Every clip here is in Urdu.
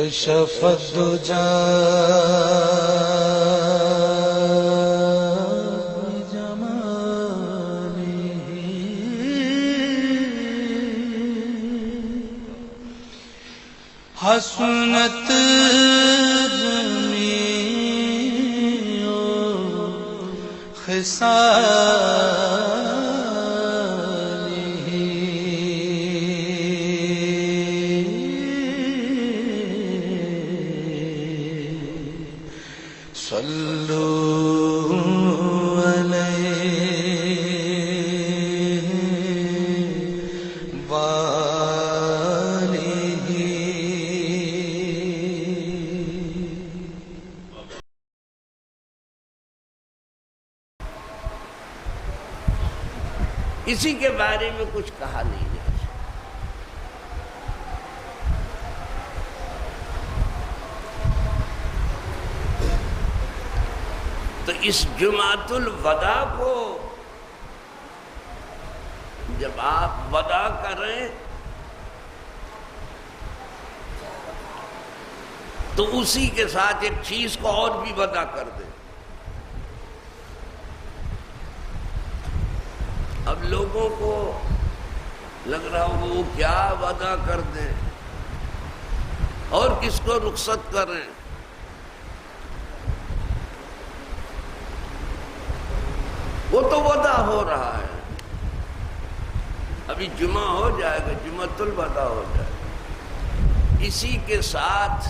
کشف الدجى بجماله حسنت جميع خصاله صلوا عليه وآله. اسی کے بارے میں کچھ کہا نہیں جا سکتا. تو اس جمعۃ الوداع کو جب آپ وداع کریں تو اسی کے ساتھ ایک چیز کو اور بھی وعدہ کر دیں. اب لوگوں کو لگ رہا ہو وہ کیا وعدہ کر دیں اور کس کو رخصت کریں. وہ تو وعدہ ہو رہا ہے، ابھی جمعہ ہو جائے گا، جمعۃ الوداع ہو جائے گا. اسی کے ساتھ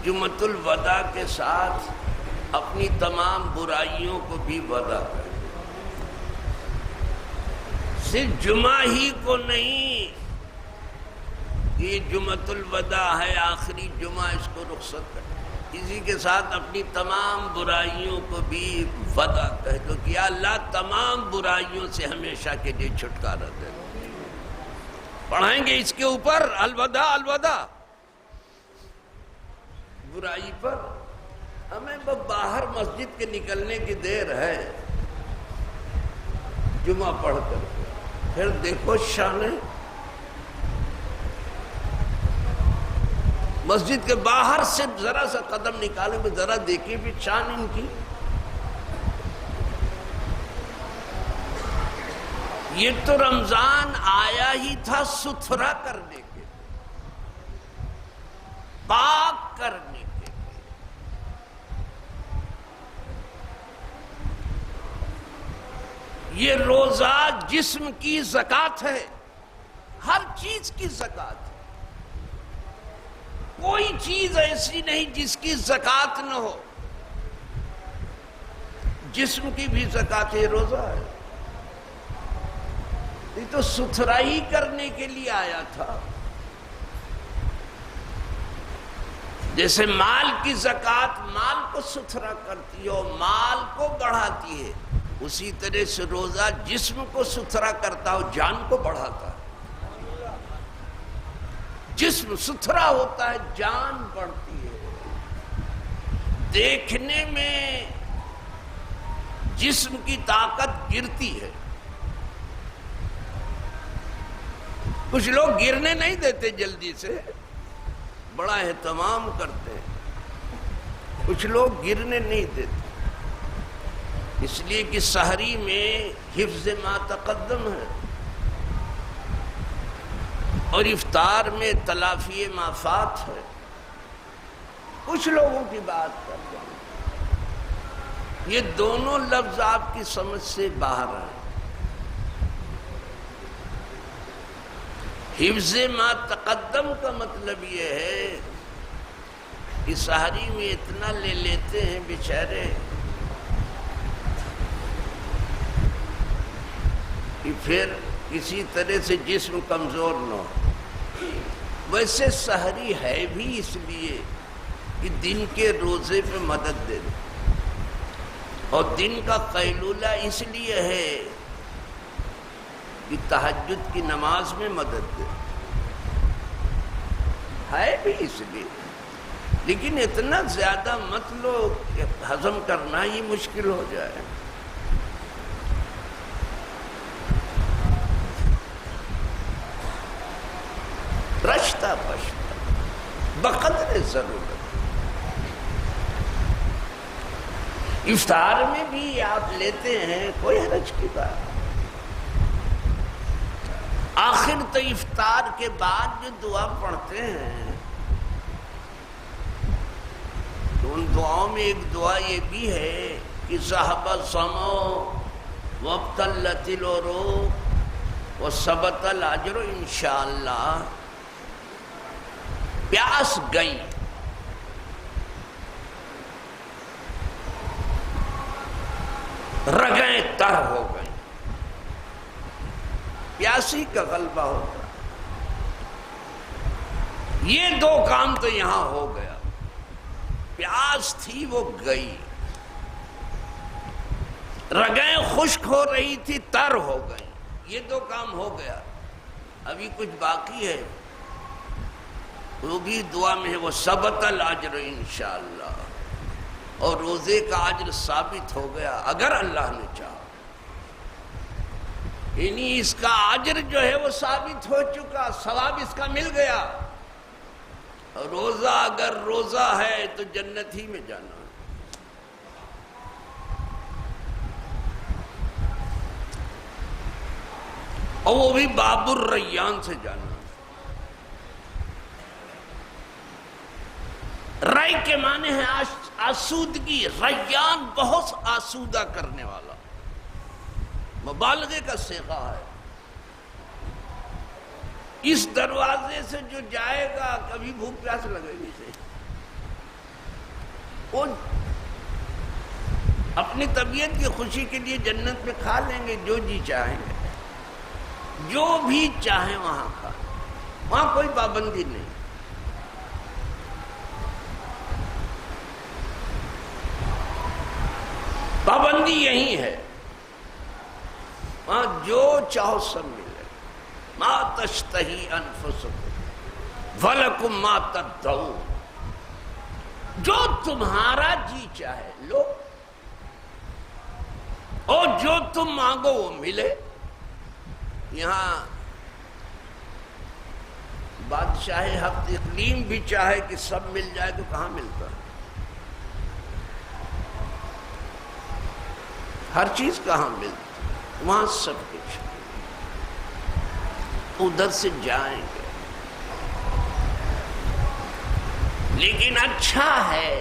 جمعۃ الوداع کے ساتھ اپنی تمام برائیوں کو بھی وعدہ کریں. صرف جمعہ ہی کو نہیں، یہ جمعۃ الوداع ہے، آخری جمعہ، اس کو رخصت کریں. اسی کے ساتھ اپنی تمام برائیوں کو بھی وعدہ کہہ دو کہ یا اللہ تمام برائیوں سے ہمیشہ کے لیے چھٹکارا دے. پڑھائیں گے اس کے اوپر الوداع الوداع برائی پر. ہمیں باہر مسجد کے نکلنے کی دیر ہے، جمعہ پڑھ کر پھر دیکھو شانیں مسجد کے باہر سے ذرا سا قدم نکالے میں ذرا دیکھیں بھی شان ان کی. یہ تو رمضان آیا ہی تھا ستھرا کرنے کے، پاک کرنے کے. یہ روزہ جسم کی زکوٰۃ ہے، ہر چیز کی زکوٰۃ ہے. کوئی چیز ایسی نہیں جس کی زکوٰۃ نہ ہو. جسم کی بھی زکوٰۃ ہے، روزہ ہے. یہ تو ستھرائی کرنے کے لیے آیا تھا. جیسے مال کی زکوٰۃ مال کو ستھرا کرتی ہے اور مال کو بڑھاتی ہے، اسی طرح سے روزہ جسم کو ستھرا کرتا ہے اور جان کو بڑھاتا ہے. جسم ستھرا ہوتا ہے، جان بڑھتی ہے. دیکھنے میں جسم کی طاقت گرتی ہے. کچھ لوگ گرنے نہیں دیتے جلدی سے، بڑا اہتمام کرتے ہیں. کچھ لوگ گرنے نہیں دیتے، اس لیے کہ سحری میں حفظ ما تقدم ہے اور افطار میں تلافی ما فات ہے. کچھ لوگوں کی بات کرتے ہیں. یہ دونوں لفظ آپ کی سمجھ سے باہر ہیں. حفظ ما تقدم کا مطلب یہ ہے کہ سحری میں اتنا لے لیتے ہیں بیچارے کہ پھر کسی طرح سے جسم کمزور نہ ہو. ویسے سحری ہے بھی اس لیے کہ دن کے روزے پہ مدد دے دے، اور دن کا قیلولہ اس لیے ہے کہ تہجد کی نماز میں مدد دے. ہے بھی اس لیے، لیکن اتنا زیادہ مت لو کہ ہضم کرنا ہی مشکل ہو جائے. رشتہ پشتہ بقدر ضرورت۔ افطار میں بھی آپ لیتے ہیں، کوئی حرج کی بات۔ آخر تو افطار کے بعد جو دعا پڑھتے ہیں تو ان دعاؤں میں ایک دعا یہ بھی ہے کہ ذہب الظمأ وابتلت العروق وثبت الاجر انشاءاللہ، پیاس گئی، رگیں تر ہو گئی، پیاسی کا غلبہ ہوتا، یہ دو کام تو یہاں ہو گیا، پیاس تھی وہ گئی، رگیں خشک ہو رہی تھی تر ہو گئی، یہ دو کام ہو گیا۔ ابھی کچھ باقی ہے، وہ بھی دعا میں ہے، وہ ثبت الاجر انشاءاللہ، اور روزے کا اجر ثابت ہو گیا اگر اللہ نے چاہا، یعنی اس کا اجر جو ہے وہ ثابت ہو چکا، ثواب اس کا مل گیا۔ روزہ اگر روزہ ہے تو جنت ہی میں جانا ہے۔ اور وہ بھی باب الریان سے جانا۔ ری کے معنی ہے آسودگی، ریان بہت آسودہ کرنے والا، مبالغے کا صیغہ ہے۔ اس دروازے سے جو جائے گا کبھی بھوک پیاس لگے گی سے، وہ اپنی طبیعت کی خوشی کے لیے جنت میں کھا لیں گے جو جی چاہیں گے، جو بھی چاہیں وہاں کھا، وہاں کوئی پابندی نہیں۔ پابندی یہی ہے، وہاں جو چاہو سب ملے، ما تشتہی انفسکم ولکم ما تدعون، جو تمہارا جی چاہے لو، اور جو تم مانگو وہ ملے۔ یہاں بادشاہ ہفت اقلیم بھی چاہے کہ سب مل جائے تو کہاں ملتا ہے؟ ہر چیز کہاں ملتی، وہاں سب کچھ، ادھر سے جائیں گے۔ لیکن اچھا ہے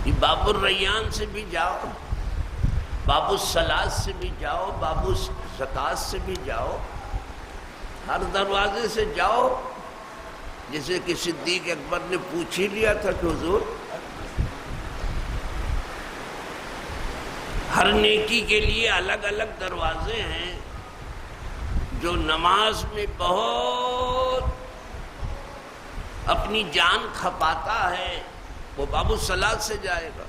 کہ باب الریان سے بھی جاؤ، باب الصلاۃ سے بھی جاؤ، باب الزکوٰۃ سے بھی جاؤ، ہر دروازے سے جاؤ۔ جیسے کہ صدیق اکبر نے پوچھ ہی لیا تھا کہ حضور ہر نیکی کے لیے الگ الگ دروازے ہیں، جو نماز میں بہت اپنی جان کھپاتا ہے وہ باب الصلاۃ سے جائے گا،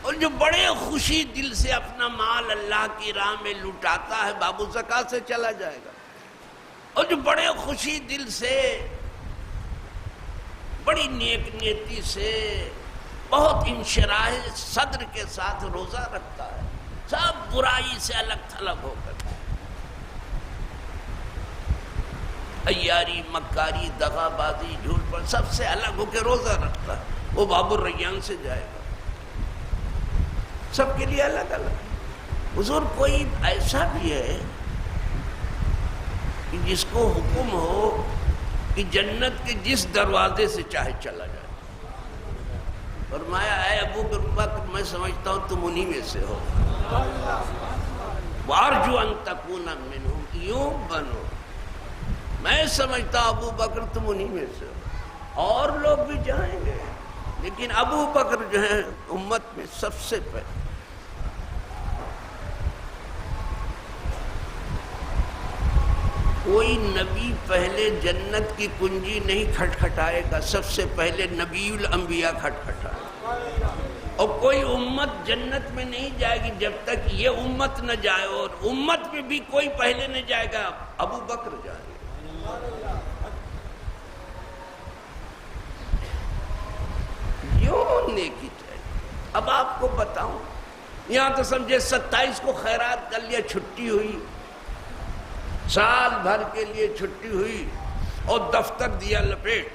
اور جو بڑے خوشی دل سے اپنا مال اللہ کی راہ میں لٹاتا ہے باب الزکوٰۃ سے چلا جائے گا، اور جو بڑے خوشی دل سے بڑی نیک نیتی سے بہت انشراح صدر کے ساتھ روزہ رکھتا ہے، سب برائی سے الگ تھلگ ہو کر، عیاری، مکاری، دغا بازی، جھوٹ پر سب سے الگ ہو کے روزہ رکھتا ہے، وہ باب الریان سے جائے گا۔ سب کے لیے الگ الگ۔ حضور کوئی ایسا بھی ہے کہ جس کو حکم ہو کہ جنت کے جس دروازے سے چاہے چلا جائے، فرمایا اے ابو بکر میں سمجھتا ہوں تم انہی میں سے ہو، وارجو ان تکون منہم، یوں بنو، میں سمجھتا ہوں ابو بکر تم انہی میں سے ہو، اور لوگ بھی جائیں گے لیکن ابو بکر جو ہیں امت میں سب سے پہلے۔ کوئی نبی پہلے جنت کی کنجی نہیں کھٹکھٹائے گا، سب سے پہلے نبی الانبیاء کھٹکھٹائے گا، اور کوئی امت جنت میں نہیں جائے گی جب تک یہ امت نہ جائے، اور امت میں بھی کوئی پہلے نہیں جائے گا، ابو بکر جائے گا۔ یوں نیکی چاہیے۔ اب آپ کو بتاؤں، یہاں تو سمجھے 27 کو خیرات کر لیا، چھٹی ہوئی، سال بھر کے لیے چھٹی ہوئی اور دفتر دیا لپیٹ،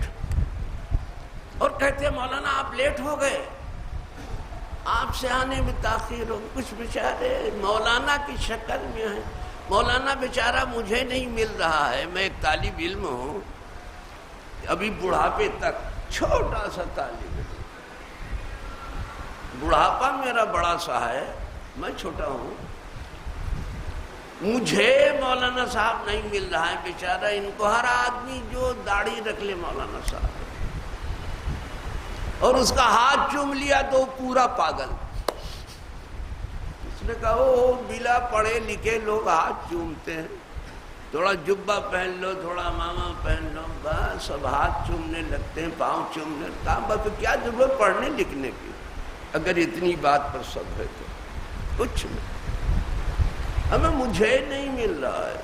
اور کہتے ہیں مولانا آپ لیٹ ہو گئے، آپ سے آنے میں تاخیر ہو۔ کچھ بیچارے مولانا کی شکل میں ہیں، مولانا بیچارہ مجھے نہیں مل رہا ہے، میں ایک طالب علم ہوں، ابھی بڑھاپے تک چھوٹا سا طالب علم، بڑھاپا میرا بڑا سا ہے، میں چھوٹا ہوں، مجھے مولانا صاحب نہیں مل رہا ہے۔ بیچارہ ان کو ہر آدمی جو داڑھی رکھ لے مولانا صاحب، اور اس کا ہاتھ چوم لیا تو پورا پاگل۔ اس نے کہا وہ بلا پڑھے لکھے لوگ ہاتھ چومتے ہیں، تھوڑا جبہ پہن لو، تھوڑا امامہ پہن لو، بس سب ہاتھ چومنے لگتے ہیں، پاؤں چومنے لگتا ہے۔ بس کیا ضرورت پڑھنے لکھنے کی اگر اتنی بات پر سب ہے تو؟ کچھ نہیں، ہمیں مجھے نہیں مل رہا ہے۔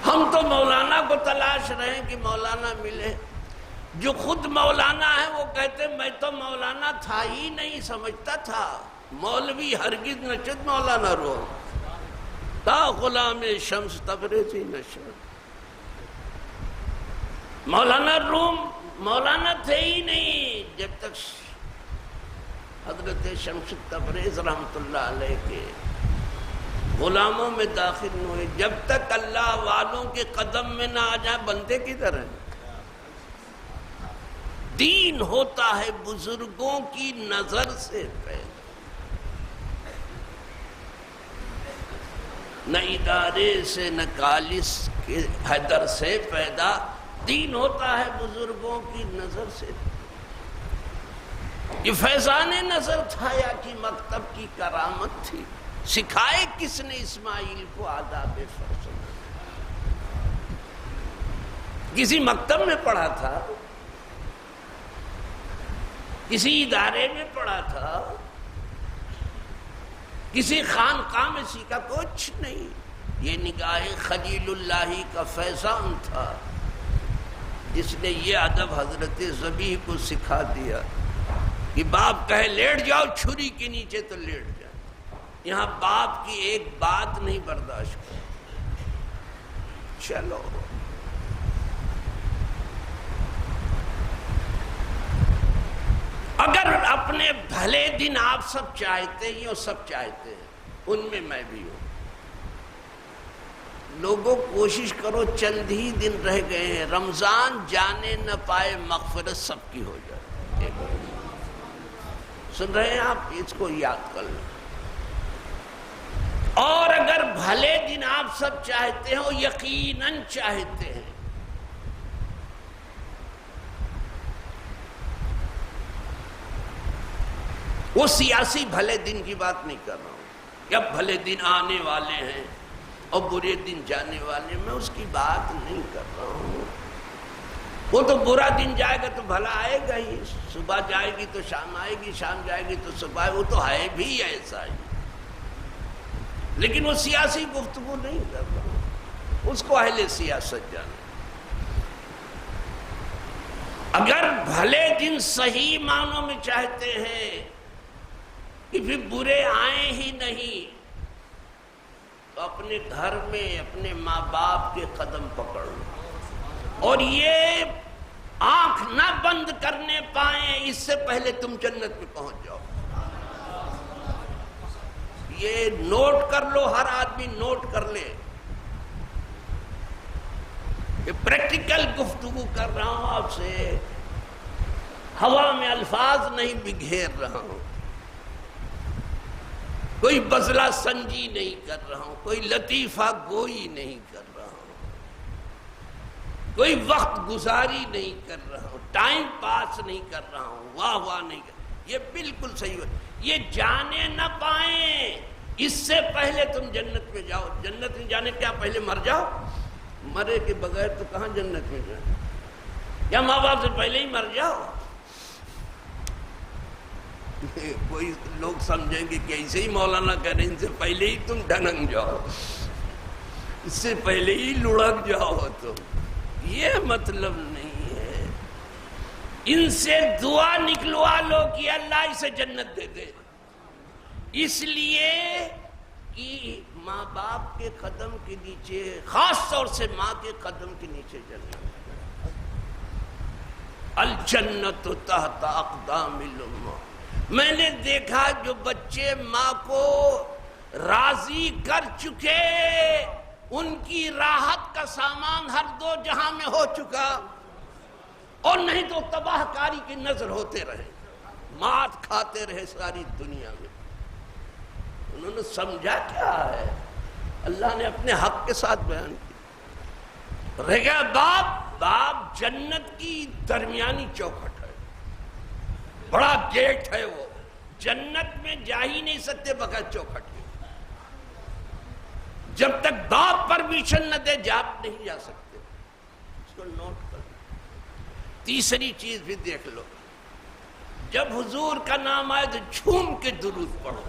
ہم تو مولانا کو تلاش رہے ہیں کہ مولانا ملے۔ جو خود مولانا ہے وہ کہتے میں تو مولانا تھا ہی نہیں، سمجھتا تھا مولوی ہرگز نشد مولانا رو تا غلام شمس تبریزی نشد۔ مولانا روم مولانا تھے ہی نہیں جب تک حضرت شمس تبریز رحمت اللہ علیہ کے غلاموں میں داخل نہ ہوئے۔ جب تک اللہ والوں کے قدم میں نہ آ جائے بندے کدھر ہیں؟ دین ہوتا ہے بزرگوں کی نظر سے پیدا، نہ ادارے سے نہ کالس کے حیدر سے پیدا، دین ہوتا ہے بزرگوں کی نظر سے۔ یہ فیضان نظر تھا یا کہ مکتب کی کرامت تھی؟ سکھائے کس نے اسماعیل کو آداب فرزند؟ کسی مکتب میں پڑھا تھا؟ کسی ادارے میں پڑھا تھا؟ کسی خانقاہ میں سیکھا؟ کچھ نہیں۔ یہ نگاہ خلیل اللہ کا فیضان تھا جس نے یہ ادب حضرت ذبیح کو سکھا دیا کہ باپ کہے لیٹ جاؤ چھری کے نیچے تو لیٹ جائے۔ یہاں باپ کی ایک بات نہیں برداشت کر، چلو۔ اگر اپنے بھلے دن آپ سب چاہتے ہیں، سب چاہتے ہیں، ان میں میں بھی ہوں۔ لوگوں کوشش کرو، چند ہی دن رہ گئے ہیں، رمضان جانے نہ پائے مغفرت سب کی ہو جائے۔ سن رہے ہیں آپ؟ اس کو یاد کر لیں۔ اور اگر بھلے دن آپ سب چاہتے ہو، یقیناً چاہتے ہیں، وہ سیاسی بھلے دن کی بات نہیں کر رہا ہوں کہ اب بھلے دن آنے والے ہیں اور برے دن جانے والے ہیں، میں اس کی بات نہیں کر رہا ہوں۔ وہ تو برا دن جائے گا تو بھلا آئے گا ہی، صبح جائے گی تو شام آئے گی، شام جائے گی تو صبح آئے گی، وہ تو ہے بھی ایسا ہی۔ لیکن وہ سیاسی گفتگو نہیں کر رہا ہوں، اس کو اہل سیاست جانے۔ اگر بھلے دن صحیح معنوں میں چاہتے ہیں کہ پھر برے آئیں ہی نہیں، تو اپنے گھر میں اپنے ماں باپ کے قدم پکڑ لو، اور یہ آنکھ نہ بند کرنے پائیں اس سے پہلے تم جنت میں پہنچ جاؤ۔ یہ نوٹ کر لو، ہر آدمی نوٹ کر لے۔ یہ پریکٹیکل گفتگو کر رہا ہوں آپ سے، ہوا میں الفاظ نہیں بگھیر رہا ہوں، کوئی بزلہ سنجی نہیں کر رہا ہوں، کوئی لطیفہ گوئی نہیں کر رہا ہوں، کوئی وقت گزاری نہیں کر رہا ہوں، ٹائم پاس نہیں کر رہا ہوں، واہ واہ نہیں کر رہا ہوں۔ یہ بالکل صحیح ہے۔ یہ جانے نہ پائیں اس سے پہلے تم جنت میں جاؤ۔ جنت میں جانے کیا پہلے مر جاؤ؟ مرے کے بغیر تو کہاں جنت میں جائیں؟ یا ماں باپ سے پہلے ہی مر جاؤ؟ کوئی لوگ سمجھیں گے کہ ایسے ہی مولانا کہہ رہے ہیں ان سے پہلے ہی تم ڈھنگ جاؤ، اس سے پہلے ہی لڑک جاؤ، تو یہ مطلب نہیں ہے۔ ان سے دعا نکلوا لو کہ اللہ اسے جنت دے دے، اس لیے کہ ماں باپ کے قدم کے نیچے، خاص طور سے ماں کے قدم کے نیچے جنت۔ الجنت تحت اقدام الامہات۔ میں نے دیکھا جو بچے ماں کو راضی کر چکے، ان کی راحت کا سامان ہر دو جہاں میں ہو چکا، اور نہیں تو تباہ کاری کی نظر ہوتے رہے، مات کھاتے رہے ساری دنیا میں۔ انہوں نے سمجھا کیا ہے؟ اللہ نے اپنے حق کے ساتھ بیان کیا۔ رہ گیا باپ جنت کی درمیانی چوکھٹ ہے، بڑا گیٹ ہے، وہ جنت میں جا ہی نہیں سکتے بغیر چوکھٹ کے۔ جب تک باپ پرمیشن نہ دے آپ نہیں جا سکتے، اس کو نوٹ کر۔ تیسری چیز بھی دیکھ لو، جب حضور کا نام آئے تو جھوم کے درود پڑھو،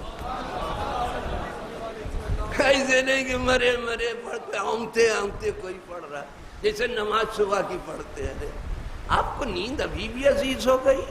ایسے نہیں کہ مرے پڑھتے آمتے کوئی پڑھ رہا ہے، جیسے نماز صبح کی پڑھتے ہیں۔ آپ کو نیند ابھی بھی عزیز ہو گئی؟